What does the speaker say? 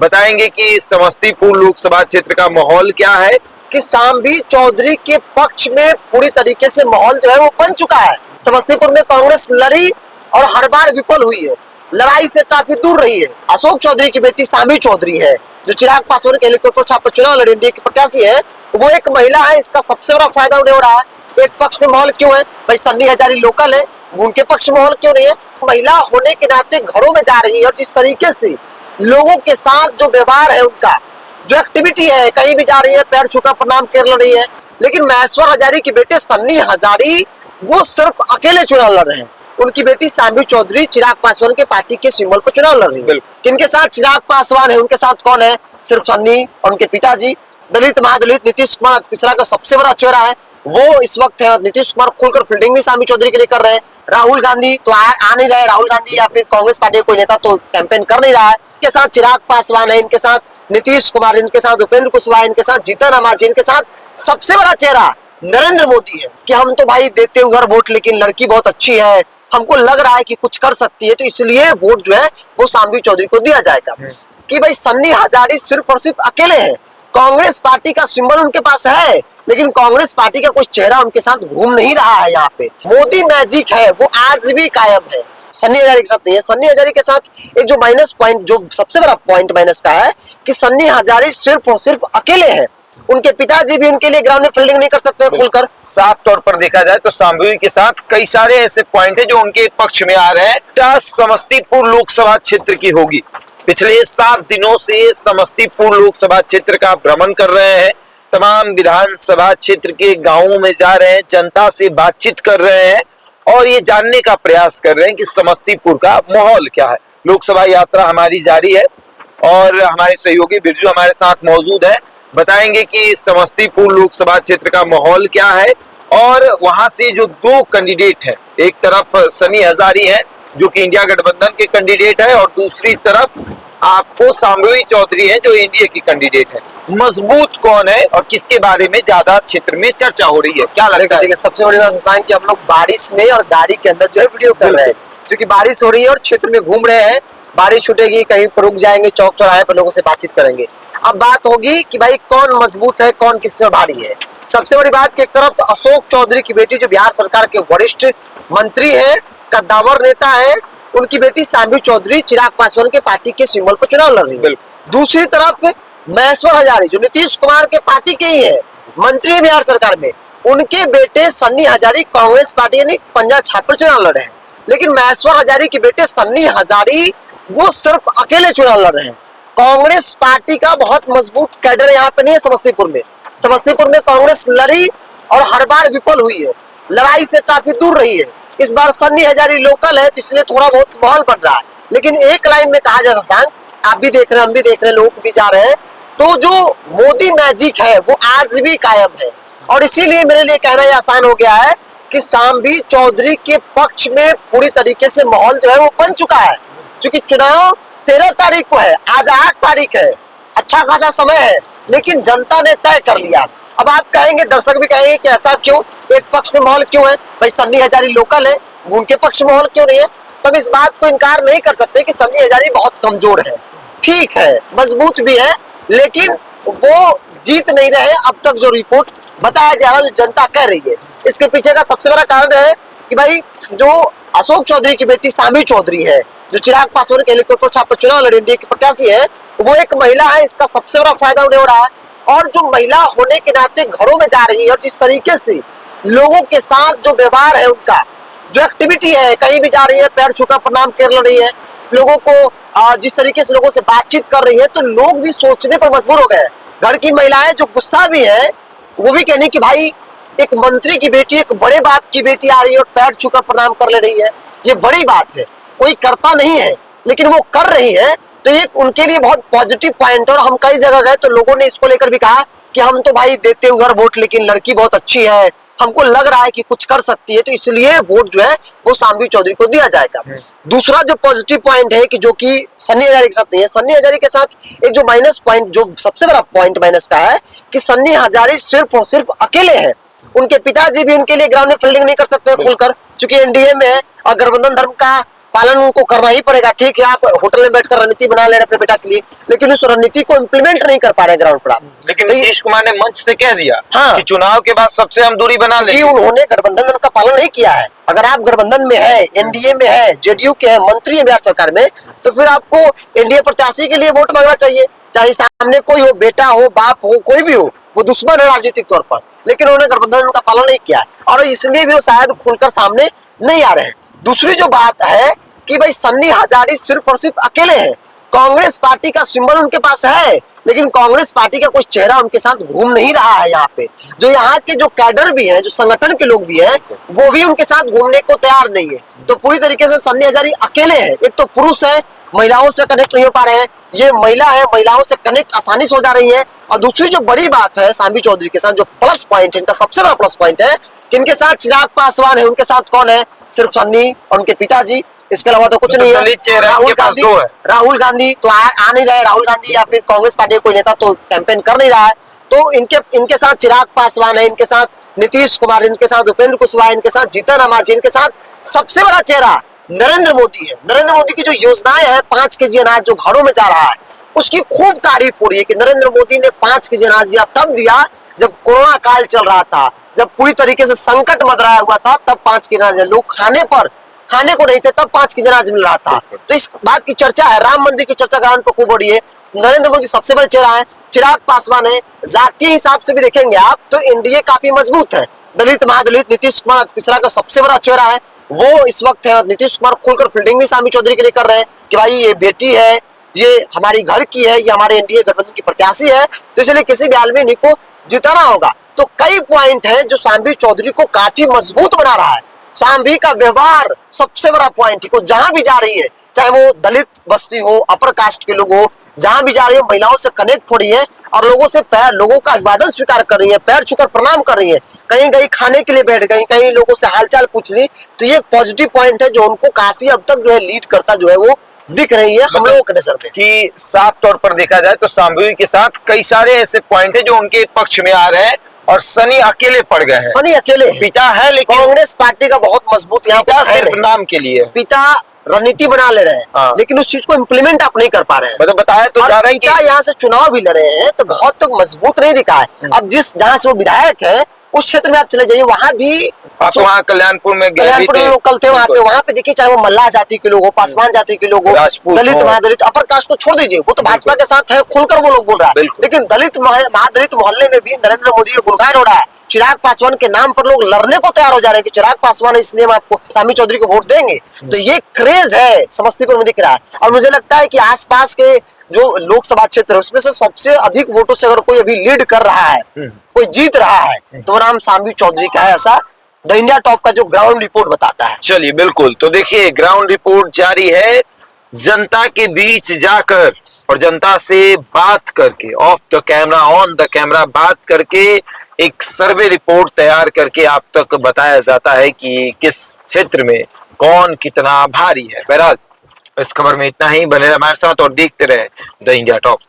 बताएंगे कि समस्तीपुर लोकसभा क्षेत्र का माहौल क्या है। कि शांभवी चौधरी के पक्ष में पूरी तरीके से माहौल जो है वो बन चुका है। समस्तीपुर में कांग्रेस लड़ी और हर बार विफल हुई है, लड़ाई से काफी दूर रही है। अशोक चौधरी की बेटी शांभवी चौधरी है जो चिराग पासवान के हेलीकॉप्टर छाप पर चुनाव लड़ी, एनडीए की प्रत्याशी है। वो एक महिला है, इसका सबसे बड़ा फायदा उन्हें हो रहा है। एक पक्ष में माहौल क्यों है भाई, सन्नी हजारी लोकल है, उनके पक्ष में माहौल क्यों नहीं है। महिला होने के नाते घरों में जा रही है और जिस तरीके से लोगों के साथ जो व्यवहार है, उनका जो एक्टिविटी है, कहीं भी जा रही है पैर छूकर प्रणाम कर रही है। लेकिन महेश्वर हजारी के बेटे सन्नी हजारी वो सिर्फ अकेले चुनाव लड़ रहे हैं। उनकी बेटी शांभवी चौधरी चिराग पासवान के पार्टी के सिंबल पर चुनाव लड़ रही है। किनके साथ चिराग पासवान है, उनके साथ कौन है, सिर्फ सन्नी और उनके पिताजी। दलित महादलित नीतीश कुमार पिछड़ा का सबसे बड़ा चेहरा है, वो इस वक्त है। नीतीश कुमार खुलकर फील्डिंग भी शांभवी चौधरी के लिए कर रहे हैं। राहुल गांधी तो आ नहीं रहे, राहुल गांधी या फिर कांग्रेस पार्टी का कोई नेता तो कैंपेन कर नहीं रहा है। इनके साथ चिराग पासवान है, इनके साथ नीतीश कुमार, इनके साथ उपेंद्र कुशवाहा, इनके साथ जीतन राम मांझी, इनके साथ सबसे बड़ा चेहरा नरेंद्र मोदी है। कि हम तो भाई देते उधर वोट, लेकिन लड़की बहुत अच्छी है, हमको लग रहा है कि कुछ कर सकती है, तो इसलिए वोट जो है वो शांभवी चौधरी को दिया जाएगा। कि भाई सन्नी हजारी सिर्फ और सिर्फ अकेले हैं, कांग्रेस पार्टी का सिंबल उनके पास है, लेकिन कांग्रेस पार्टी का कोई चेहरा उनके साथ घूम नहीं रहा है। यहाँ पे मोदी मैजिक है, वो आज भी कायम है, सन्नी हजारी के साथ नहीं है। सन्नी हजारी के साथ एक जो माइनस पॉइंट, जो सबसे बड़ा पॉइंट माइनस का है कि सन्नी हजारी सिर्फ और सिर्फ अकेले हैं। उनके पिताजी भी उनके लिए ग्राउंड में फील्डिंग नहीं कर सकते खुलकर। साफ तौर पर देखा जाए तो शांभवी के साथ कई सारे ऐसे पॉइंट है जो उनके पक्ष में आ रहे हैं। समस्तीपुर लोकसभा क्षेत्र की होगी, पिछले 7 दिनों से समस्तीपुर लोकसभा क्षेत्र का भ्रमण कर रहे हैं, तमाम विधानसभा क्षेत्र के गांवों में जा रहे हैं, जनता से बातचीत कर रहे हैं और ये जानने का प्रयास कर रहे हैं कि समस्तीपुर का माहौल क्या है। लोकसभा यात्रा हमारी जारी है और हमारे सहयोगी बिरजू हमारे साथ मौजूद है। बताएंगे कि समस्तीपुर लोकसभा क्षेत्र का माहौल क्या है और वहां से जो 2 कैंडिडेट है, एक तरफ सन्नी हजारी है जो कि इंडिया गठबंधन के कैंडिडेट है और दूसरी तरफ आपको शांभवी चौधरी है जो एनडीए की कैंडिडेट है। मजबूत कौन है और किसके बारे में ज्यादा क्षेत्र में चर्चा हो रही है, क्या लगता है? सबसे बड़ी बात शशांक कि हम लोग बारिश में और गाड़ी के अंदर जो है वीडियो कर रहे हैं, क्योंकि बारिश हो रही है और क्षेत्र में घूम रहे हैं। बारिश छूटेगी, कहीं पर रुक जाएंगे, चौक चौराहे पर लोगों से बातचीत करेंगे। अब बात होगी कि भाई कौन मजबूत है, कौन किस में भारी है। सबसे बड़ी बात कि एक तरफ अशोक चौधरी की बेटी जो बिहार सरकार के वरिष्ठ मंत्री है, कद्दावर नेता है, उनकी बेटी शांभवी चौधरी चिराग पासवान के पार्टी के सिंबल पर चुनाव लड़ रही है। दूसरी तरफ महेश्वर हजारी जो नीतीश कुमार के पार्टी के ही है, मंत्री बिहार सरकार में, उनके बेटे सन्नी हजारी कांग्रेस पार्टी यानी पंजा छाप पर चुनाव लड़ रहे हैं। लेकिन महेश्वर हजारी के बेटे सन्नी हजारी वो सिर्फ अकेले चुनाव लड़ रहे हैं। कांग्रेस पार्टी का बहुत मजबूत कैडर यहाँ पे नहीं है समस्तीपुर में। समस्तीपुर में कांग्रेस लड़ी और हर बार विफल हुई है, लड़ाई से काफी दूर रही है। इस बार सन्नी हजारी लोकल है, इसलिए थोड़ा बहुत माहौल बन रहा है। लेकिन एक लाइन में कहा जाए शशांक, आप भी देख रहे हैं, हम भी देख रहे हैं, लोग भी जा रहे हैं, तो जो मोदी मैजिक है वो आज भी कायम है। और इसीलिए मेरे लिए कहना यह आसान हो गया है कि शांभवी चौधरी के पक्ष में पूरी तरीके से माहौल जो है वो बन चुका है। क्योंकि चुनाव 13 तारीख को है, आज 8 तारीख है, अच्छा खासा समय है, लेकिन जनता ने तय कर लिया। अब आप कहेंगे, दर्शक भी कहेंगे कि ऐसा क्यों, एक पक्ष में माहौल क्यों है भाई, सन्नी हजारी लोकल है, उनके पक्ष में माहौल क्यों नहीं है। तब इस बात को इनकार नहीं कर सकते कि सन्नी हजारी बहुत कमजोर है। ठीक है, मजबूत भी है, लेकिन वो जीत नहीं रहे अब तक जो रिपोर्ट बताया जा रहा है, जो जनता कह रही है। इसके पीछे का सबसे बड़ा कारण है कि भाई जो अशोक चौधरी की बेटी शांभवी चौधरी है जो चिराग पासवान के हेलीकॉप्टर छाप पर चुनाव लड़ी, एनडीए की प्रत्याशी है, वो एक महिला है, इसका सबसे बड़ा फायदा उन्हें हो रहा है। और जो महिला होने के नाते घरों में जा रही है और जिस तरीके से लोगों के साथ जो व्यवहार है, उनका जो एक्टिविटी है, कहीं भी जा रही है पैर छूकर प्रणाम कर रही है, लोगों को जिस तरीके से लोगों से बातचीत कर रही है, तो लोग भी सोचने पर मजबूर हो गए। घर की महिलाएं जो गुस्सा भी है, वो भी कहने की भाई एक मंत्री की बेटी, एक बड़े बाप की बेटी आ रही है और पैर छूकर प्रणाम कर ले रही है, ये बड़ी बात है। कोई करता नहीं है, लेकिन वो कर रही है, तो ये उनके लिए बहुत पॉजिटिव पॉइंट। और हम कई जगह गए तो लोगों ने इसको लेकर भी कहा कि हम तो भाई देते उधर वोट, लेकिन लड़की बहुत अच्छी है, हमको लग रहा है कि कुछ कर सकती है, तो इसलिए वोट जो है वो शांभवी चौधरी को दिया जाएगा। दूसरा जो पॉजिटिव पॉइंट है कि जो कि सन्नी हजारी के साथ नहीं है, सन्नी हजारी के साथ एक जो माइनस पॉइंट, जो सबसे बड़ा पॉइंट माइनस का है कि सन्नी हजारी सिर्फ और सिर्फ अकेले हैं। उनके पिताजी भी उनके लिए ग्राउंड में फील्डिंग नहीं कर सकते खुलकर, क्योंकि एनडीए में है और गठबंधन धर्म का पालन उनको करना ही पड़ेगा। ठीक है, आप होटल में बैठकर रणनीति बना ले रहे अपने बेटा के लिए, लेकिन उस रणनीति को इम्प्लीमेंट नहीं कर पा रहे ग्राउंड पर आप। लेकिन तो नीतीश कुमार ने मंच से कह दिया हाँ, कि चुनाव के बाद सबसे हम दूरी बना लेंगे। उन्होंने गठबंधन का पालन नहीं किया है। अगर आप गठबंधन में है, एनडीए में है, जेडीयू के है, मंत्री है बिहार सरकार में, तो फिर आपको एनडीए प्रत्याशी के लिए वोट मांगना चाहिए, चाहे सामने कोई हो, बेटा हो, बाप हो, कोई भी हो, वो दुश्मन है राजनीतिक तौर पर, लेकिन उन्होंने गठबंधन का पालन नहीं किया और इसलिए भी वो शायद खुलकर सामने नहीं आ रहे हैं। दूसरी जो बात है कि भाई सन्नी हजारी सिर्फ और सिर्फ अकेले हैं, कांग्रेस पार्टी का सिंबल उनके पास है, लेकिन कांग्रेस पार्टी का कोई चेहरा उनके साथ घूम नहीं रहा है। यहाँ पे जो यहाँ के जो कैडर भी हैं, जो संगठन के लोग भी हैं, वो भी उनके साथ घूमने को तैयार नहीं है। तो पूरी तरीके से सन्नी हजारी अकेले हैं। एक तो पुरुष है, महिलाओं से कनेक्ट नहीं हो पा रहे हैं, ये महिला है, महिलाओं से कनेक्ट आसानी से हो जा रही है। और दूसरी जो बड़ी बात है सांबी चौधरी के साथ, जो प्लस पॉइंट है, इनका सबसे बड़ा प्लस पॉइंट है कि इनके साथ चिराग पासवान है, उनके साथ कौन है? सिर्फ सन्नी और उनके पिताजी, इसके अलावा तो कुछ नहीं है। राहुल गांधी तो आ नहीं रहे, राहुल गांधी या फिर कांग्रेस पार्टी कोई नेता तो कैंपेन कर नहीं रहा है। तो इनके साथ चिराग पासवान है, इनके साथ नीतीश कुमार, इनके साथ उपेंद्र कुशवाहा, इनके साथ जीतन राम मांझी, इनके साथ सबसे बड़ा चेहरा नरेंद्र मोदी है। नरेंद्र मोदी की जो योजनाएं हैं, 5 केजी अनाज जो घरों में जा रहा है, उसकी खूब तारीफ हो रही है कि नरेंद्र मोदी ने 5 केजी अनाज दिया, तब दिया जब कोरोना काल चल रहा था, जब पूरी तरीके से संकट मंडराया हुआ था, तब 5 केजी अनाज, लोग खाने को नहीं थे, तब 5 केजी अनाज मिल रहा था। तो इस बात की चर्चा है, राम मंदिर की चर्चा ग्राउंड पर खूब हो रही है। नरेंद्र मोदी सबसे बड़े चेहरा है, चिराग पासवान है। जातीय हिसाब से भी देखेंगे आप तो एनडीए काफी मजबूत है। दलित महादलित नीतीश कुमार पिछड़ा का सबसे बड़ा चेहरा है, वो इस वक्त है। नीतीश कुमार खुलकर फील्डिंग भी सांबी चौधरी के लिए कर रहे हैं कि भाई ये बेटी है, ये हमारी घर की है, ये हमारे एनडीए गठबंधन की प्रत्याशी है, तो इसलिए किसी भी हाल में इनको जिताना होगा। तो कई पॉइंट है जो सांबी चौधरी को काफी मजबूत बना रहा है। सांबी का व्यवहार सबसे बड़ा पॉइंट है, को जहां भी जा रही है, चाहे वो दलित बस्ती हो, अपर कास्ट के लोग हो, जहां भी जा रही है महिलाओं से कनेक्ट हो रही है और लोगों का अभिवादन स्वीकार कर रही है, पैर छूकर प्रणाम कर रही है। कहीं गई खाने के लिए बैठ गई, कहीं लोगों से हालचाल पूछ ली, तो ये पॉजिटिव पॉइंट है जो उनको काफी अब तक जो है लीड करता जो है वो दिख रही है हम लोगों के नजर में। कि साफ तौर पर देखा जाए तो सांबवी के साथ कई सारे ऐसे पॉइंट है जो उनके पक्ष में आ रहे हैं और सनी अकेले पड़ गए हैं। सनी अकेले पिता है, लेकिन कांग्रेस पार्टी का बहुत मजबूत यहाँ पर है, सिर्फ नाम के लिए। पिता रणनीति बना ले रहे हैं, हाँ। लेकिन उस चीज को इम्प्लीमेंट आप नहीं कर पा रहे हैं। मतलब बताया तो जा रहा है कि यहाँ से चुनाव भी लड़े हैं तो बहुत तक मजबूत नहीं दिखा है। अब जहाँ से वो विधायक है उस क्षेत्र में आप चले जाइए, वहां भी आप वहाँ कल्याणपुर में लोग कल थे, वहाँ पे देखिए, चाहे वो मल्लाह जाति के लोग हो, पासवान जाति के लोग हो, दलित महादलित, अपर कास्ट को छोड़ दीजिए, वो तो भाजपा के साथ है, खुलकर वो लोग बोल रहा है। लेकिन दलित महादलित मोहल्ले में भी नरेंद्र मोदी का गुणगान हो रहा है। चिराग पासवान के नाम पर लोग लड़ने को तैयार हो जा रहे हैं कि चिराग पासवान है इसलिए हम आपको सांबी चौधरी को वोट देंगे। तो ये क्रेज है समस्तीपुर में दिख रहा है। और मुझे लगता है कि आसपास के जो लोकसभा क्षेत्र है उसमें से सबसे अधिक वोटों से अगर कोई अभी लीड कर रहा है, कोई जीत रहा है, तो नाम सांबी चौधरी का है, ऐसा द इंडिया टॉप का जो ग्राउंड रिपोर्ट बताता है। चलिए बिल्कुल, तो देखिए ग्राउंड रिपोर्ट जारी है। जनता के बीच जाकर और जनता से बात करके, of the camera on the camera बात करके, एक सर्वे रिपोर्ट तैयार करके आप तक बताया जाता है कि किस क्षेत्र में कौन कितना भारी है। बहरहाल इस खबर में इतना ही, बने रहे हमारे साथ और देखते रहे द इंडिया टॉप।